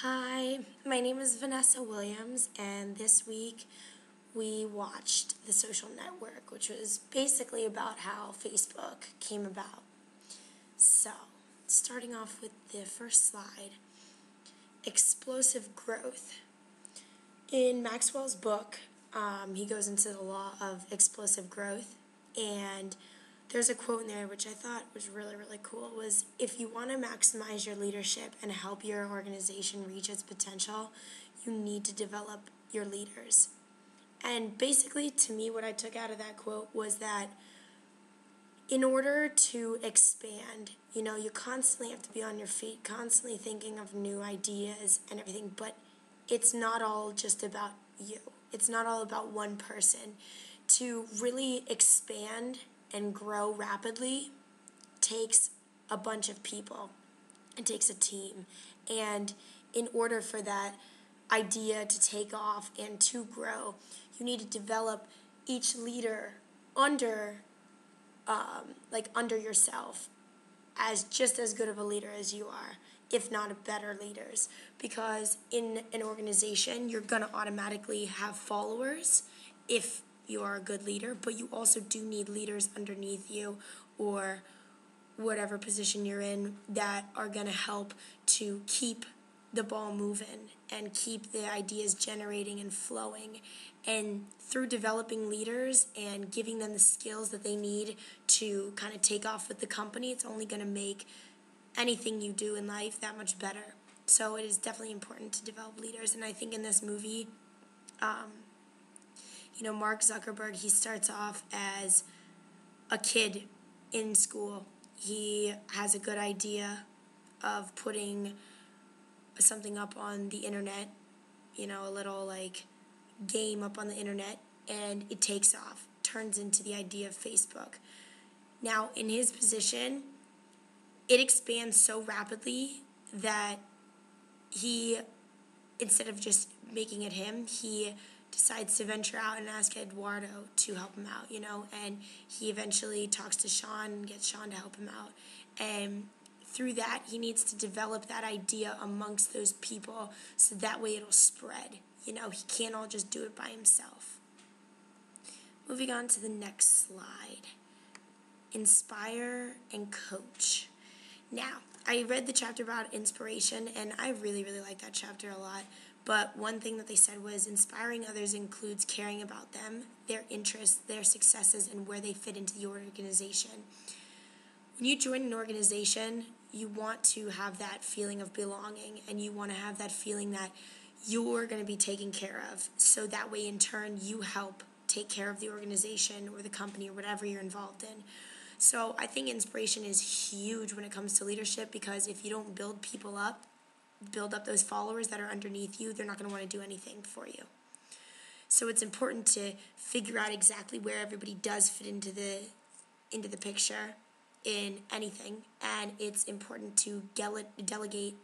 Hi, my name is Vanessa Williams, and this week we watched The Social Network, which was basically about how Facebook came about. So, starting off with the first slide, explosive growth. In Maxwell's book, he goes into the law of explosive growth, and there's a quote in there which I thought was really, really cool. It was, if you want to maximize your leadership and help your organization reach its potential, you need to develop your leaders. And basically, to me, what I took out of that quote was that in order to expand, you constantly have to be on your feet, constantly thinking of new ideas and everything, but it's not all just about you. It's not all about one person. To really expand and grow rapidly takes a bunch of people. It takes a team. And in order for that idea to take off and to grow, you need to develop each leader under yourself as just as good of a leader as you are, if not better leaders. Because in an organization, you're going to automatically have followers if you are a good leader, but you also do need leaders underneath you or whatever position you're in that are going to help to keep the ball moving and keep the ideas generating and flowing. And through developing leaders and giving them the skills that they need to kind of take off with the company, it's only going to make anything you do in life that much better. So it is definitely important to develop leaders. And I think in this movie, Mark Zuckerberg, he starts off as a kid in school. He has a good idea of putting something up on the internet, a little game up on the internet, and it takes off, turns into the idea of Facebook. Now, in his position, it expands so rapidly that he, instead of just making it him, he decides to venture out and ask Eduardo to help him out, and he eventually talks to Sean and gets Sean to help him out. And through that, he needs to develop that idea amongst those people so that way it'll spread. He can't all just do it by himself. Moving on to the next slide. Inspire and coach. Now, I read the chapter about inspiration, and I really, really like that chapter a lot. But one thing that they said was inspiring others includes caring about them, their interests, their successes, and where they fit into the organization. When you join an organization, you want to have that feeling of belonging, and you want to have that feeling that you're going to be taken care of. So that way, in turn, you help take care of the organization or the company or whatever you're involved in. So I think inspiration is huge when it comes to leadership, because if you don't build people up, build up those followers that are underneath you, they're not going to want to do anything for you. So it's important to figure out exactly where everybody does fit into the picture in anything, and it's important to delegate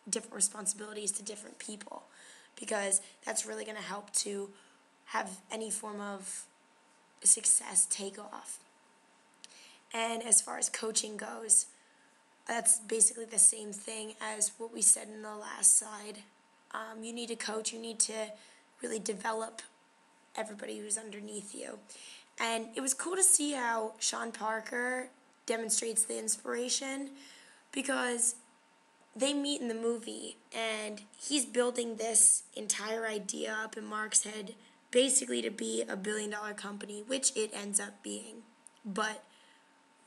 different responsibilities to different people, because that's really going to help to have any form of success take off. And as far as coaching goes, that's basically the same thing as what we said in the last slide. You need to coach. You need to really develop everybody who's underneath you. And it was cool to see how Sean Parker demonstrates the inspiration, because they meet in the movie, and he's building this entire idea up in Mark's head basically to be a billion-dollar company, which it ends up being. But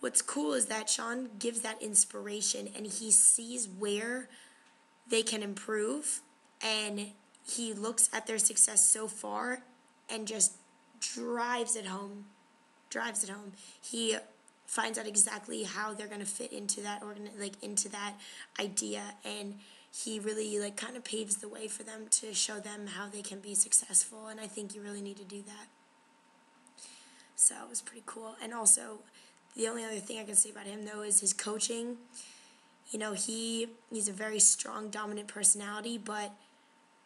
what's cool is that Sean gives that inspiration, and he sees where they can improve, and he looks at their success so far and just drives it home. He finds out exactly how they're going to fit into that into that idea, and he really kind of paves the way for them to show them how they can be successful, and I think you really need to do that. So it was pretty cool. And also, the only other thing I can say about him, though, is his coaching. He's a very strong, dominant personality, but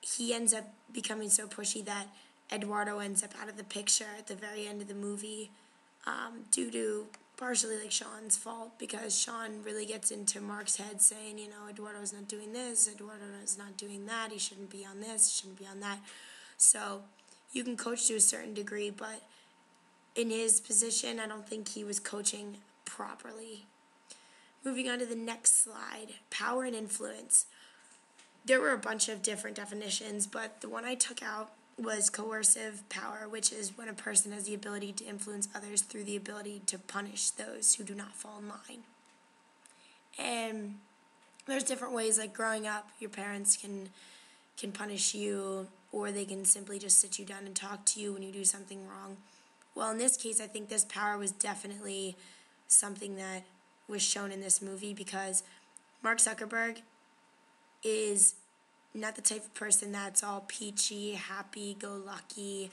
he ends up becoming so pushy that Eduardo ends up out of the picture at the very end of the movie due to partially like Sean's fault, because Sean really gets into Mark's head saying, you know, Eduardo's not doing this, Eduardo's not doing that, he shouldn't be on this, he shouldn't be on that. So you can coach to a certain degree, but in his position, I don't think he was coaching properly. Moving on to the next slide, power and influence. There were a bunch of different definitions, but the one I took out was coercive power, which is when a person has the ability to influence others through the ability to punish those who do not fall in line. And there's different ways, like growing up, your parents can punish you, or they can simply just sit you down and talk to you when you do something wrong. Well, in this case, I think this power was definitely something that was shown in this movie, because Mark Zuckerberg is not the type of person that's all peachy, happy-go-lucky,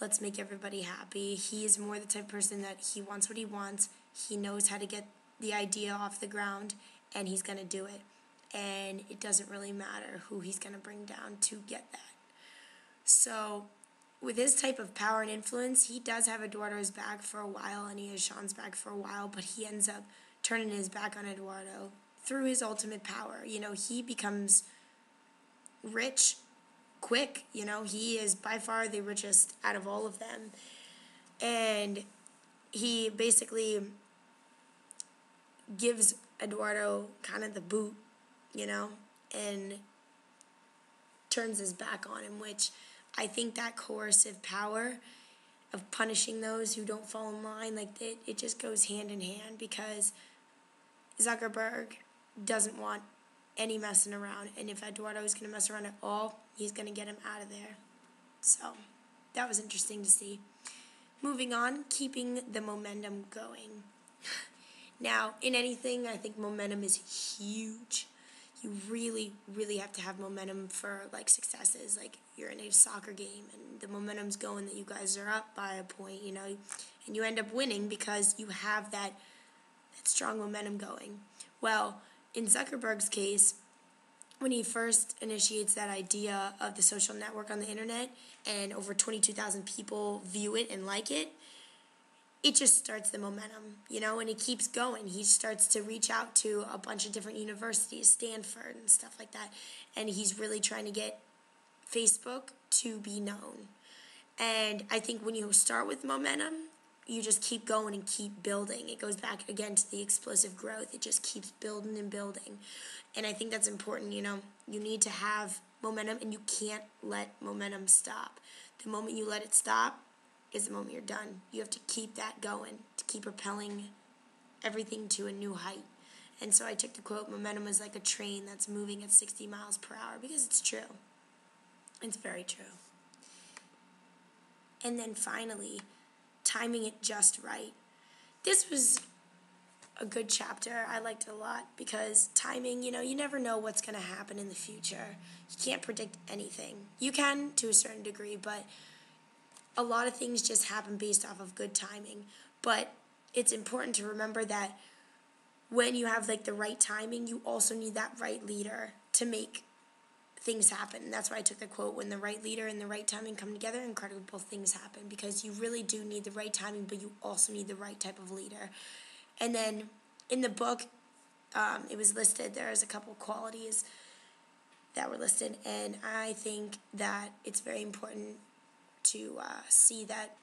let's make everybody happy. He is more the type of person that he wants what he wants, he knows how to get the idea off the ground, and he's going to do it. And it doesn't really matter who he's going to bring down to get that. So with his type of power and influence, he does have Eduardo's back for a while, and he has Sean's back for a while, but he ends up turning his back on Eduardo through his ultimate power. You know, he becomes rich quick. You know, he is by far the richest out of all of them. And he basically gives Eduardo kind of the boot, you know, and turns his back on him, which I think that coercive power of punishing those who don't fall in line, like it just goes hand in hand, because Zuckerberg doesn't want any messing around, and if Eduardo is going to mess around at all, he's going to get him out of there. So that was interesting to see. Moving on, keeping the momentum going. Now, in anything, I think momentum is huge. You really, really have to have momentum for, like, successes. Like, you're in a soccer game, and the momentum's going that you guys are up by a point, you know, and you end up winning because you have that strong momentum going. Well, in Zuckerberg's case, when he first initiates that idea of the social network on the internet, and over 22,000 people view it and like it, it just starts the momentum, you know, and it keeps going. He starts to reach out to a bunch of different universities, Stanford and stuff like that, and he's really trying to get Facebook to be known. And I think when you start with momentum, you just keep going and keep building. It goes back again to the explosive growth. It just keeps building and building. And I think that's important, you know. You need to have momentum, and you can't let momentum stop. The moment you let it stop is the moment you're done. You have to keep that going, to keep propelling everything to a new height. And so I took the quote, momentum is like a train that's moving at 60 miles per hour, because it's true. It's very true. And then finally, timing it just right. This was a good chapter. I liked it a lot, because timing, you know, you never know what's going to happen in the future. You can't predict anything. You can to a certain degree, but a lot of things just happen based off of good timing. But it's important to remember that when you have, like, the right timing, you also need that right leader to make things happen. And that's why I took the quote, when the right leader and the right timing come together, incredible things happen, because you really do need the right timing, but you also need the right type of leader. And then in the book, it was listed, there's a couple qualities that were listed, and I think that it's very important to see that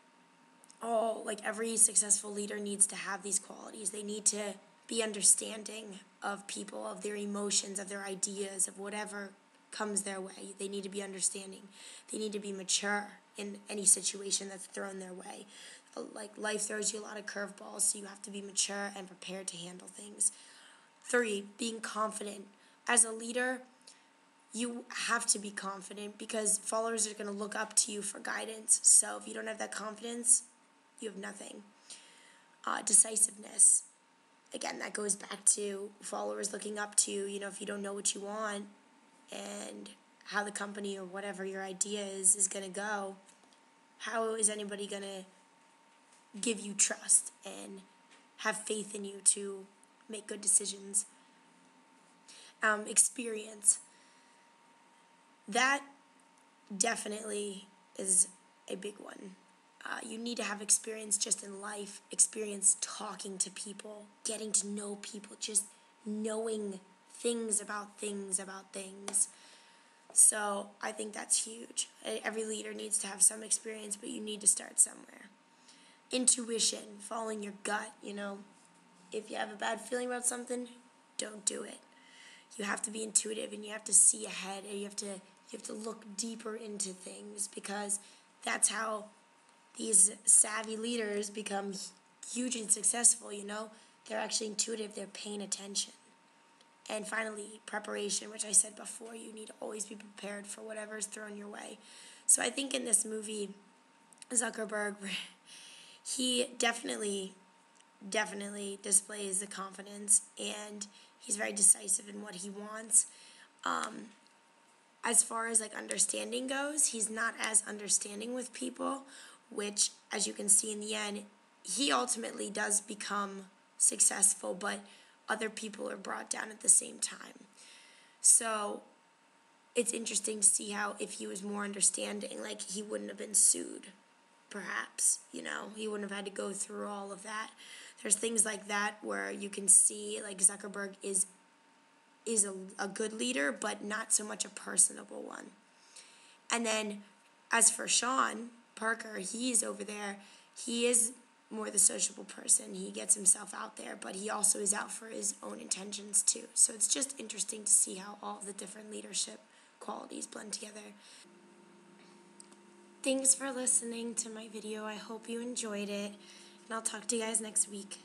every successful leader needs to have these qualities. They need to be understanding of people, of their emotions, of their ideas, of whatever comes their way. They need to be understanding. They need to be mature in any situation that's thrown their way. Like, life throws you a lot of curveballs, so you have to be mature and prepared to handle things. 3, being confident. As a leader, you have to be confident, because followers are going to look up to you for guidance. So if you don't have that confidence, you have nothing. Decisiveness. Again, that goes back to followers looking up to you. You know, if you don't know what you want and how the company or whatever your idea is going to go, how is anybody going to give you trust and have faith in you to make good decisions? Experience. That definitely is a big one. You need to have experience just in life, experience talking to people, getting to know people, just knowing things about things about things. So I think that's huge. Every leader needs to have some experience, but you need to start somewhere. Intuition, following your gut, If you have a bad feeling about something, don't do it. You have to be intuitive, and you have to see ahead, and you have to look deeper into things, because that's how these savvy leaders become huge and successful, They're actually intuitive, they're paying attention. And finally, preparation, which I said before, you need to always be prepared for whatever's thrown your way. So I think in this movie, Zuckerberg, he definitely displays the confidence, and he's very decisive in what he wants. As far as understanding goes, he's not as understanding with people, which, as you can see in the end, he ultimately does become successful, but other people are brought down at the same time. So it's interesting to see how, if he was more understanding, he wouldn't have been sued, perhaps, he wouldn't have had to go through all of that. There's things like that where you can see, Zuckerberg is a good leader, but not so much a personable one. And then, as for Sean Parker, he's over there, he is more the sociable person. He gets himself out there, but he also is out for his own intentions too. So it's just interesting to see how all the different leadership qualities blend together. Thanks for listening to my video. I hope you enjoyed it, and I'll talk to you guys next week.